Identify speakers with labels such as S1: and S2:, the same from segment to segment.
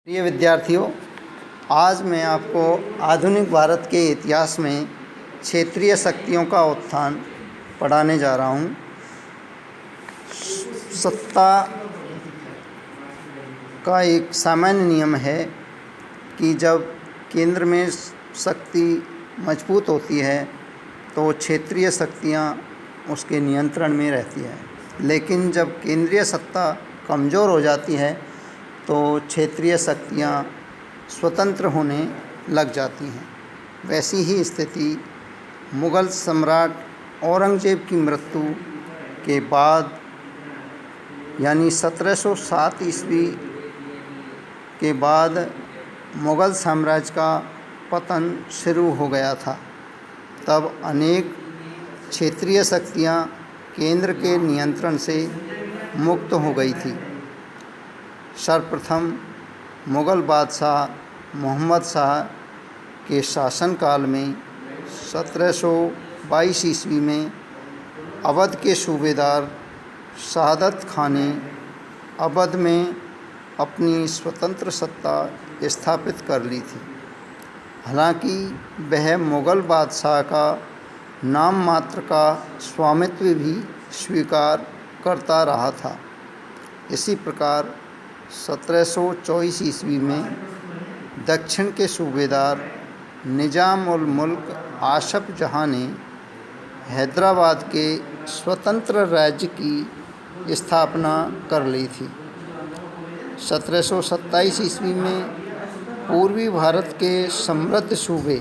S1: प्रिय विद्यार्थियों, आज मैं आपको आधुनिक भारत के इतिहास में क्षेत्रीय शक्तियों का उत्थान पढ़ाने जा रहा हूँ। सत्ता का एक सामान्य नियम है कि जब केंद्र में शक्ति मजबूत होती है तो क्षेत्रीय शक्तियाँ उसके नियंत्रण में रहती है, लेकिन जब केंद्रीय सत्ता कमज़ोर हो जाती है तो क्षेत्रीय शक्तियाँ स्वतंत्र होने लग जाती हैं। वैसी ही स्थिति मुग़ल सम्राट औरंगज़ेब की मृत्यु के बाद यानी 1707 ईस्वी के बाद मुग़ल साम्राज्य का पतन शुरू हो गया था। तब अनेक क्षेत्रीय शक्तियाँ केंद्र के नियंत्रण से मुक्त हो गई थी। सर्वप्रथम मुग़ल बादशाह मोहम्मद शाह के शासनकाल में 1722 ईस्वी में अवध के सूबेदार शहादत खां ने अवध में अपनी स्वतंत्र सत्ता स्थापित कर ली थी। हालांकि वह मुग़ल बादशाह का नाम मात्र का स्वामित्व भी स्वीकार करता रहा था। इसी प्रकार 1724 ईस्वी में दक्षिण के सूबेदार निज़ाम उल मुल्क आशफ जहाँ ने हैदराबाद के स्वतंत्र राज्य की स्थापना कर ली थी। 1727 ईस्वी में पूर्वी भारत के समृद्ध सूबे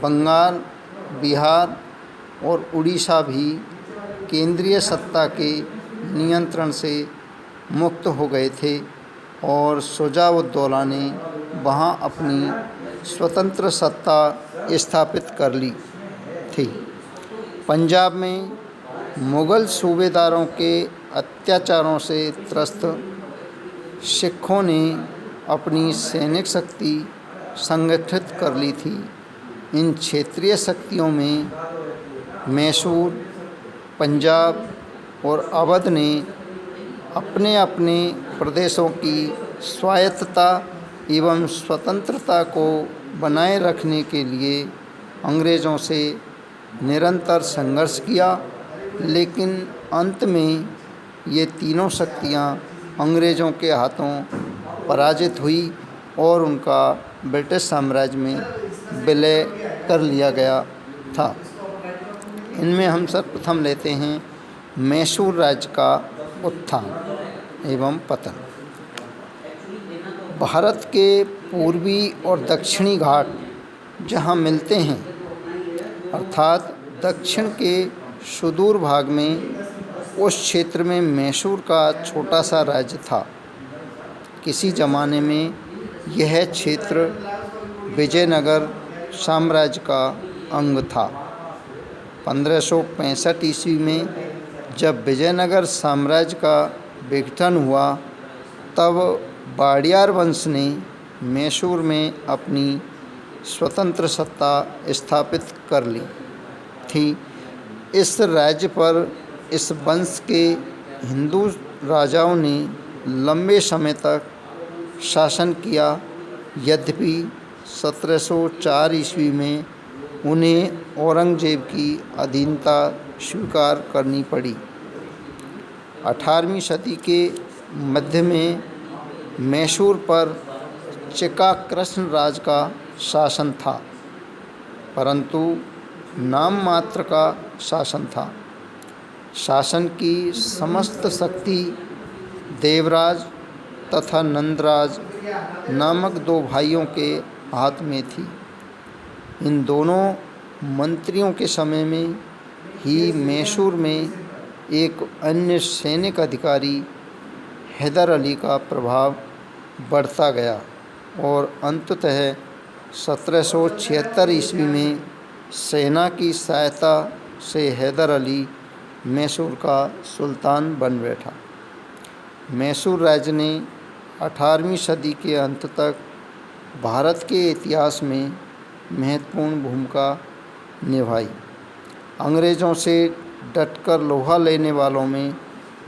S1: बंगाल, बिहार और उड़ीसा भी केंद्रीय सत्ता के नियंत्रण से मुक्त हो गए थे और शुजा-उद-दौला ने वहां अपनी स्वतंत्र सत्ता स्थापित कर ली थी। पंजाब में मुग़ल सूबेदारों के अत्याचारों से त्रस्त सिखों ने अपनी सैनिक शक्ति संगठित कर ली थी। इन क्षेत्रीय शक्तियों में मैसूर, पंजाब और अवध ने अपने अपने प्रदेशों की स्वायत्तता एवं स्वतंत्रता को बनाए रखने के लिए अंग्रेज़ों से निरंतर संघर्ष किया, लेकिन अंत में ये तीनों शक्तियाँ अंग्रेज़ों के हाथों पराजित हुई और उनका ब्रिटिश साम्राज्य में विलय कर लिया गया था। इनमें हम सर्वप्रथम लेते हैं मैसूर राज्य का उत्थान एवं पतन। भारत के पूर्वी और दक्षिणी घाट जहाँ मिलते हैं, अर्थात दक्षिण के सुदूर भाग में, उस क्षेत्र में मैसूर का छोटा सा राज्य था। किसी ज़माने में यह क्षेत्र विजयनगर साम्राज्य का अंग था। 1565 ईस्वी में जब विजयनगर साम्राज्य का विघटन हुआ, तब वाडियार वंश ने मैसूर में अपनी स्वतंत्र सत्ता स्थापित कर ली थी। इस राज्य पर इस वंश के हिंदू राजाओं ने लंबे समय तक शासन किया। यद्यपि 1704 ईस्वी में उन्हें औरंगज़ेब की अधीनता स्वीकार करनी पड़ी। 18वीं सदी के मध्य में मैसूर पर चिका कृष्ण राज का शासन था, परंतु नाम मात्र का शासन था। शासन की समस्त शक्ति देवराज तथा नंदराज नामक दो भाइयों के हाथ में थी। इन दोनों मंत्रियों के समय में ही मैसूर में एक अन्य सैनिक अधिकारी हैदर अली का प्रभाव बढ़ता गया और अंततः 1776 ईस्वी में सेना की सहायता से हैदर अली मैसूर का सुल्तान बन बैठा। मैसूर राज्य ने 18वीं सदी के अंत तक भारत के इतिहास में महत्वपूर्ण भूमिका निभाई। अंग्रेज़ों से डटकर लोहा लेने वालों में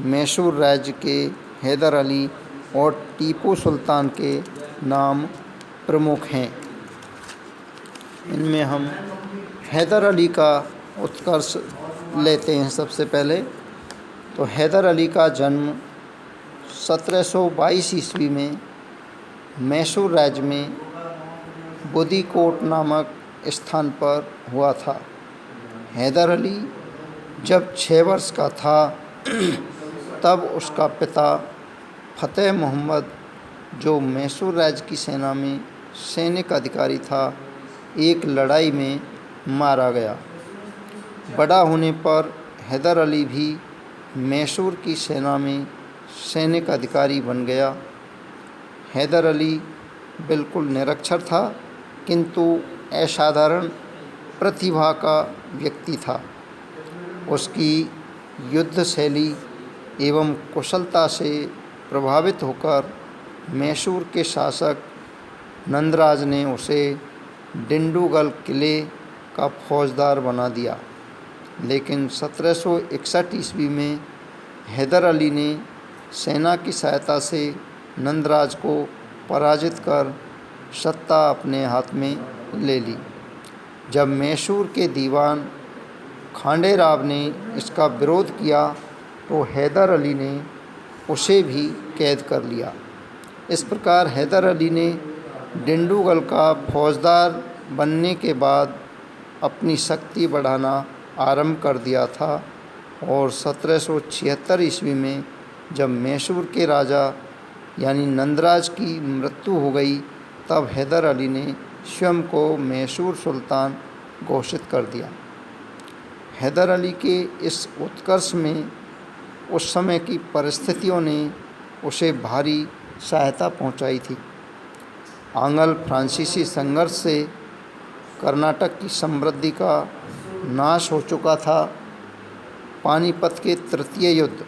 S1: मैसूर राज्य के हैदर अली और टीपू सुल्तान के नाम प्रमुख हैं। इनमें हम हैदर अली का उत्कर्ष लेते हैं। सबसे पहले तो हैदर अली का जन्म 1722 ईस्वी में मैसूर राज्य में बुदीकोट नामक स्थान पर हुआ था। हैदर अली जब 6 वर्ष का था तब उसका पिता फतेह मोहम्मद, जो मैसूर राज्य की सेना में सैनिक अधिकारी था, एक लड़ाई में मारा गया। बड़ा होने पर हैदर अली भी मैसूर की सेना में सैनिक अधिकारी बन गया। हैदर अली बिल्कुल निरक्षर था, किंतु असाधारण प्रतिभा का व्यक्ति था। उसकी युद्ध शैली एवं कुशलता से प्रभावित होकर मैसूर के शासक नंदराज ने उसे डिंडुगल किले का फौजदार बना दिया। लेकिन 1761 ईस्वी में हैदर अली ने सेना की सहायता से नंदराज को पराजित कर सत्ता अपने हाथ में ले ली। जब मैसूर के दीवान खांडे राव ने इसका विरोध किया तो हैदर अली ने उसे भी कैद कर लिया। इस प्रकार हैदर अली ने डिंडुगल का फौजदार बनने के बाद अपनी शक्ति बढ़ाना आरंभ कर दिया था और 1776 ईस्वी में जब मैसूर के राजा यानी नंदराज की मृत्यु हो गई, तब हैदर अली ने स्वयं को मैसूर सुल्तान घोषित कर दिया। हैदर अली के इस उत्कर्ष में उस समय की परिस्थितियों ने उसे भारी सहायता पहुंचाई थी। आंग्ल फ्रांसीसी संघर्ष से कर्नाटक की समृद्धि का नाश हो चुका था। पानीपत के तृतीय युद्ध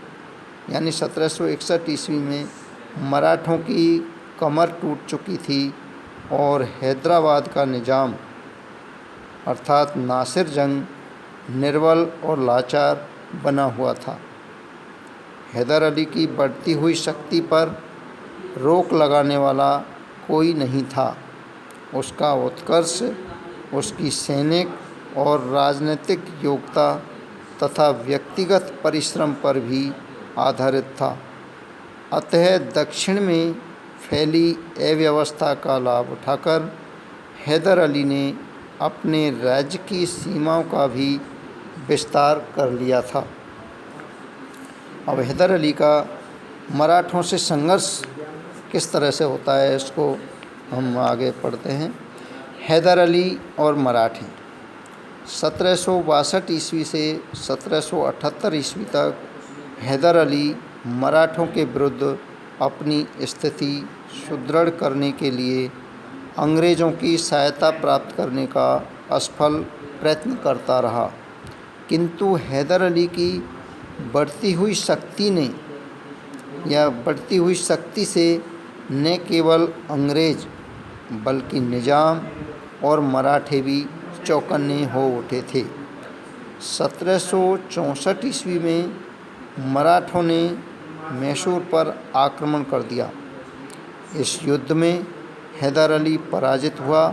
S1: यानी 1761 ईस्वी में मराठों की कमर टूट चुकी थी और हैदराबाद का निज़ाम अर्थात नासिर जंग निर्बल और लाचार बना हुआ था। हैदर अली की बढ़ती हुई शक्ति पर रोक लगाने वाला कोई नहीं था। उसका उत्कर्ष उसकी सैनिक और राजनीतिक योग्यता तथा व्यक्तिगत परिश्रम पर भी आधारित था। अतः दक्षिण में फैली अव्यवस्था का लाभ उठाकर हैदर अली ने अपने राज्य की सीमाओं का भी विस्तार कर लिया था। अब हैदर अली का मराठों से संघर्ष किस तरह से होता है, इसको हम आगे पढ़ते हैं। हैदर अली और मराठे 1762 ईस्वी से 1778 ईस्वी तक हैदर अली मराठों के विरुद्ध अपनी स्थिति सुदृढ़ करने के लिए अंग्रेज़ों की सहायता प्राप्त करने का असफल प्रयत्न करता रहा। किंतु हैदर अली की बढ़ती हुई शक्ति से न केवल अंग्रेज़ बल्कि निज़ाम और मराठे भी चौकन्ने हो उठे थे। 1764 ईस्वी में मराठों ने मैसूर पर आक्रमण कर दिया। इस युद्ध में हैदर अली पराजित हुआ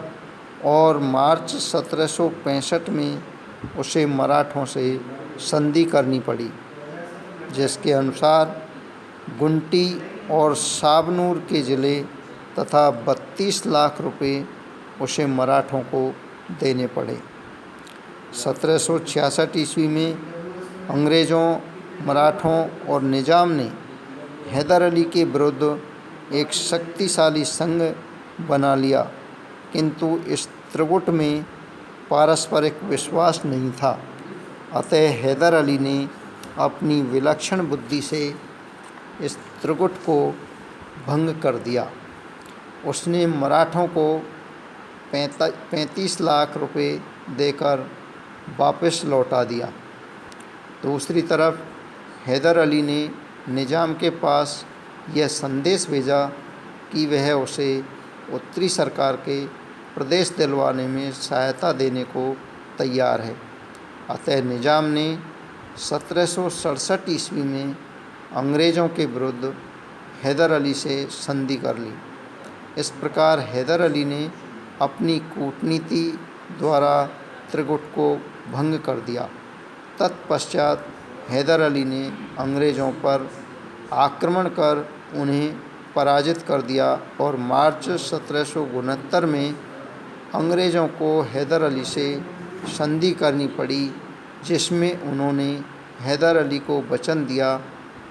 S1: और मार्च 1765 में उसे मराठों से संधि करनी पड़ी, जिसके अनुसार गुंटी और साबनूर के ज़िले तथा 32 लाख रुपए उसे मराठों को देने पड़े। 1766 ईस्वी में अंग्रेज़ों, मराठों और निज़ाम ने हैदर अली के विरुद्ध एक शक्तिशाली संघ बना लिया, किंतु इस त्रिगुट में पारस्परिक विश्वास नहीं था। अतः हैदर अली ने अपनी विलक्षण बुद्धि से इस त्रिगुट को भंग कर दिया। उसने मराठों को 35 लाख रुपए देकर वापस लौटा दिया। दूसरी तरफ हैदर अली ने निज़ाम के पास यह संदेश भेजा कि वह उसे उत्तरी सरकार के प्रदेश दिलवाने में सहायता देने को तैयार है। अतः निज़ाम ने 1767 ईस्वी में अंग्रेज़ों के विरुद्ध हैदर अली से संधि कर ली। इस प्रकार हैदर अली ने अपनी कूटनीति द्वारा त्रिगुट को भंग कर दिया। तत्पश्चात हैदर अली ने अंग्रेज़ों पर आक्रमण कर उन्हें पराजित कर दिया और मार्च 1769 में अंग्रेज़ों को हैदर अली से संधि करनी पड़ी, जिसमें उन्होंने हैदर अली को वचन दिया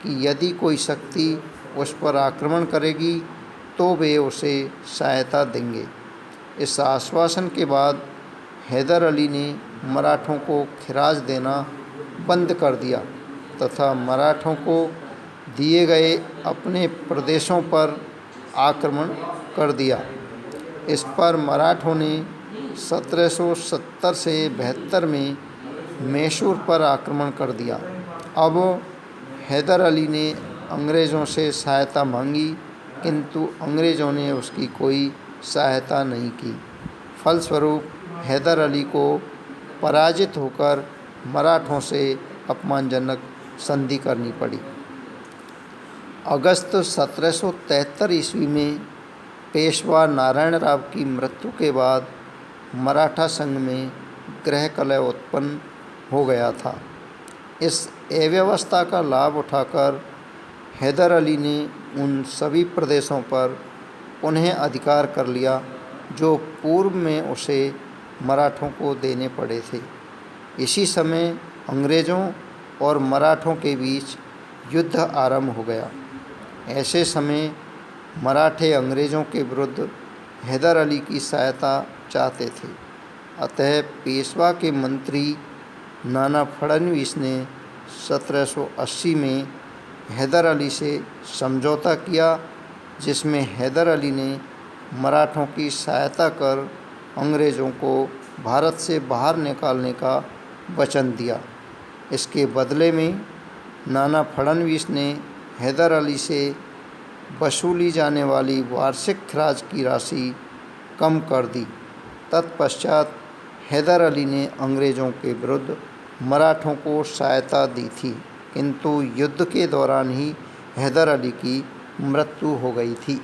S1: कि यदि कोई शक्ति उस पर आक्रमण करेगी तो वे उसे सहायता देंगे। इस आश्वासन के बाद हैदर अली ने मराठों को खिराज देना बंद कर दिया तथा मराठों को दिए गए अपने प्रदेशों पर आक्रमण कर दिया। इस पर मराठों ने 1770 से 72 में मैसूर पर आक्रमण कर दिया। अब हैदर अली ने अंग्रेज़ों से सहायता मांगी, किंतु अंग्रेज़ों ने उसकी कोई सहायता नहीं की। फलस्वरूप हैदर अली को पराजित होकर मराठों से अपमानजनक संधि करनी पड़ी। अगस्त 1773 ईस्वी में पेशवा नारायण राव की मृत्यु के बाद मराठा संघ में गृह कलह उत्पन्न हो गया था। इस अव्यवस्था का लाभ उठाकर हैदर अली ने उन सभी प्रदेशों पर पुनः अधिकार कर लिया जो पूर्व में उसे मराठों को देने पड़े थे। इसी समय अंग्रेज़ों और मराठों के बीच युद्ध आरंभ हो गया। ऐसे समय मराठे अंग्रेज़ों के विरुद्ध हैदर अली की सहायता चाहते थे। अतः पेशवा के मंत्री नाना फडणवीस ने 1780 में हैदर अली से समझौता किया, जिसमें हैदर अली ने मराठों की सहायता कर अंग्रेज़ों को भारत से बाहर निकालने का वचन दिया। इसके बदले में नाना फडणवीस ने हैदर अली से वसूली जाने वाली वार्षिक खराज की राशि कम कर दी। तत्पश्चात हैदर अली ने अंग्रेज़ों के विरुद्ध मराठों को सहायता दी थी, किंतु युद्ध के दौरान ही हैदर अली की मृत्यु हो गई थी।